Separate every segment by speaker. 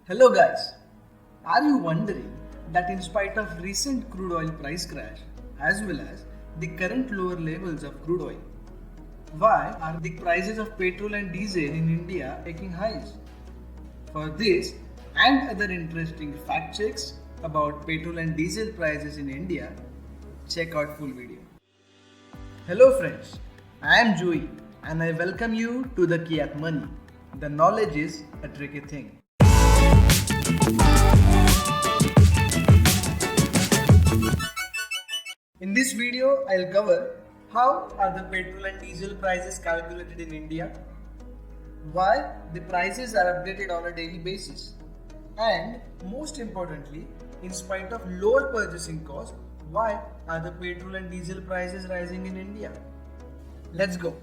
Speaker 1: Hello guys, are you wondering that in spite of recent crude oil price crash as well as the current lower levels of crude oil, why are the prices of petrol and diesel in India taking highs? For this and other interesting fact checks about petrol and diesel prices in India, check out full video. Hello friends, I am Joey and I welcome you to the Key at Money. The knowledge is a tricky thing. In this video, I'll cover how are the petrol and diesel prices calculated in India, why the prices are updated on a daily basis, and most importantly, in spite of lower purchasing cost, why are the petrol and diesel prices rising in India? Let's go.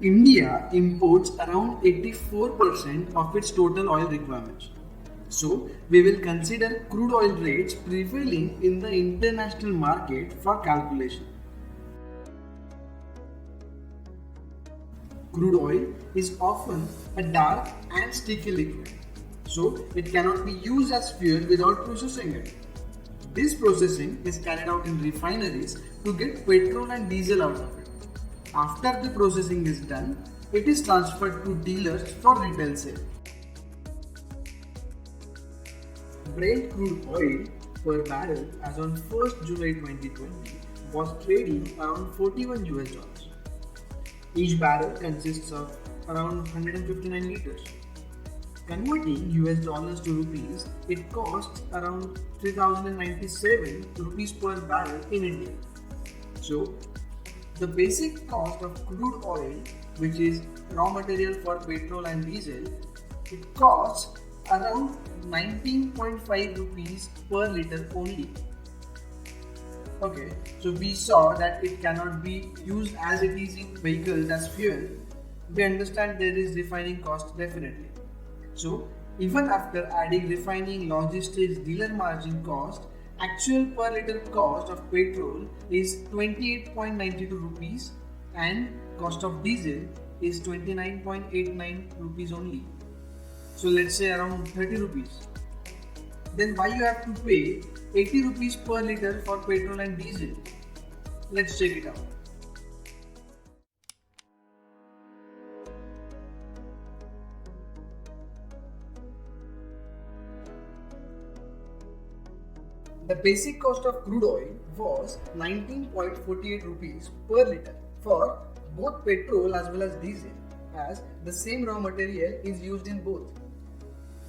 Speaker 1: India imports around 84% of its total oil requirements. So, we will consider crude oil rates prevailing in the international market for calculation. Crude oil is often a dark and sticky liquid, so it cannot be used as fuel without processing it. This processing is carried out in refineries to get petrol and diesel out of it. After the processing is done, it is transferred to dealers for retail sale. Brent crude oil per barrel as on 1st July 2020 was trading around 41 US dollars. Each barrel consists of around 159 liters. Converting US dollars to rupees, it costs around 3097 rupees per barrel in India. So, the basic cost of crude oil, which is raw material for petrol and diesel, it costs around 19.5 rupees per liter only. Okay, so we saw that it cannot be used as it is in vehicles as fuel. We understand there is refining cost definitely. So even after adding refining, logistics, dealer margin cost, actual per liter cost of petrol is 28.92 rupees and cost of diesel is 29.89 rupees only. So let's say around 30 rupees. Then why you have to pay 80 rupees per liter for petrol and diesel? Let's check it out. The basic cost of crude oil was 19.48 rupees per liter for both petrol as well as diesel, as the same raw material is used in both.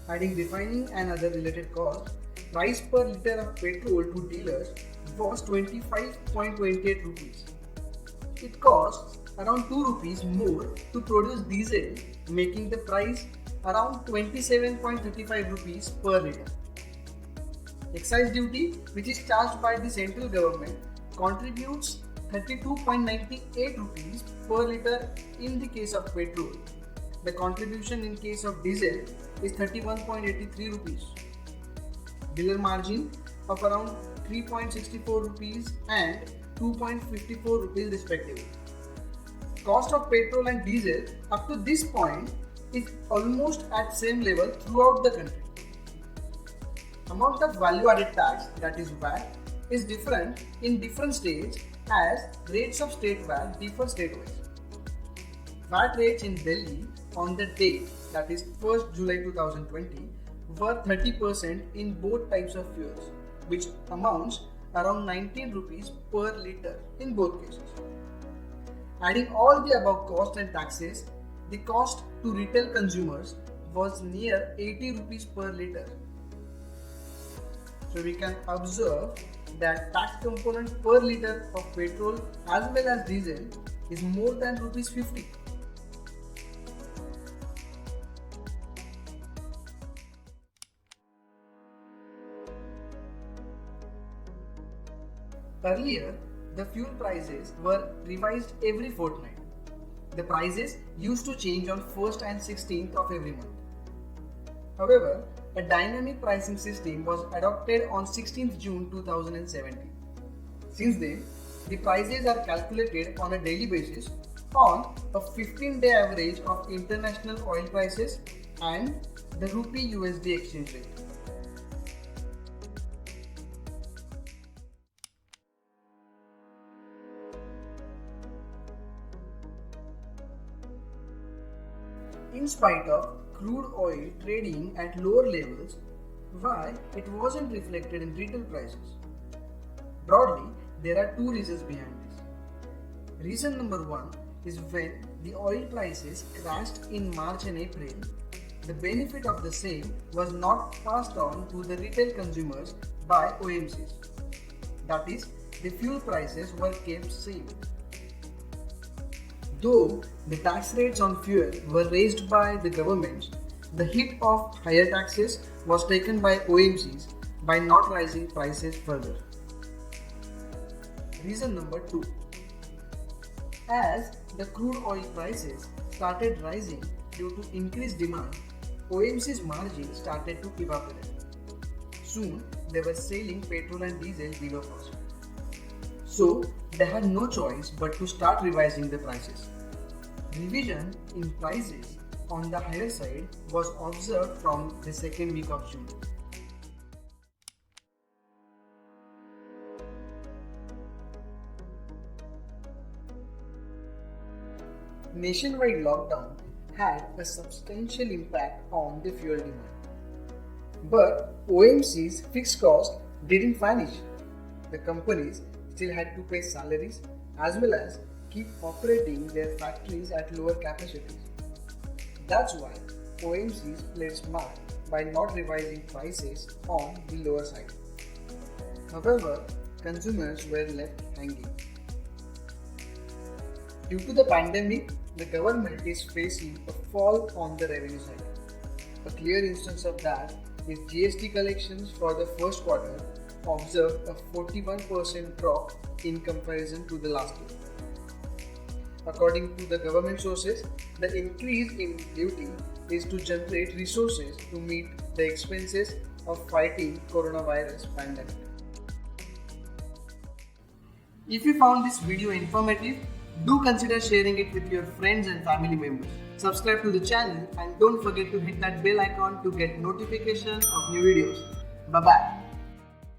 Speaker 1: Adding refining and other related costs, price per liter of petrol to dealers was 25.28 rupees. It costs around 2 rupees more to produce diesel, making the price around 27.35 rupees per liter. Excise duty, which is charged by the central government, contributes 32.98 rupees per liter in the case of petrol. The contribution in case of diesel is 31.83 rupees. Dealer margin of around 3.64 rupees and 2.54 rupees respectively. Cost of petrol and diesel up to this point is almost at same level throughout the country. Amount of value added tax, that is VAT, is different in different states as rates of state VAT differ state-wise. VAT rates in Delhi on the date, that is 1st July 2020, were 30% in both types of fuels, which amounts around 19 rupees per liter in both cases. Adding all the above costs and taxes, the cost to retail consumers was near 80 rupees per liter. So we can observe that tax component per liter of petrol as well as diesel is more than rupees 50. Earlier, the fuel prices were revised every fortnight. The prices used to change on 1st and 16th of every month. However, a dynamic pricing system was adopted on 16th June 2017. Since then, the prices are calculated on a daily basis on a 15-day average of international oil prices and the rupee USD exchange rate. In spite of crude oil trading at lower levels, why it wasn't reflected in retail prices? Broadly, there are two reasons behind this. Reason number one is when the oil prices crashed in March and April, the benefit of the same was not passed on to the retail consumers by OMCs. That is, the fuel prices were kept same. Though the tax rates on fuel were raised by the governments, the hit of higher taxes was taken by OMCs by not raising prices further. Reason number 2. As the crude oil prices started rising due to increased demand, OMC's margin started to evaporate. Soon, they were selling petrol and diesel below cost. So, they had no choice but to start revising the prices. Revision in prices on the higher side was observed from the second week of June. Nationwide lockdown had a substantial impact on the fuel demand. But OMC's fixed cost didn't vanish. The companies still had to pay salaries as well as keep operating their factories at lower capacities. That's why OMCs played smart by not revising prices on the lower side. However, consumers were left hanging. Due to the pandemic, the government is facing a fall on the revenue side. A clear instance of that is GST collections for the first quarter observed a 41% drop in comparison to the last year. According to the government sources, the increase in duty is to generate resources to meet the expenses of fighting coronavirus pandemic. If you found this video informative, do consider sharing it with your friends and family members. Subscribe to the channel and don't forget to hit that bell icon to get notification of new videos. Bye bye.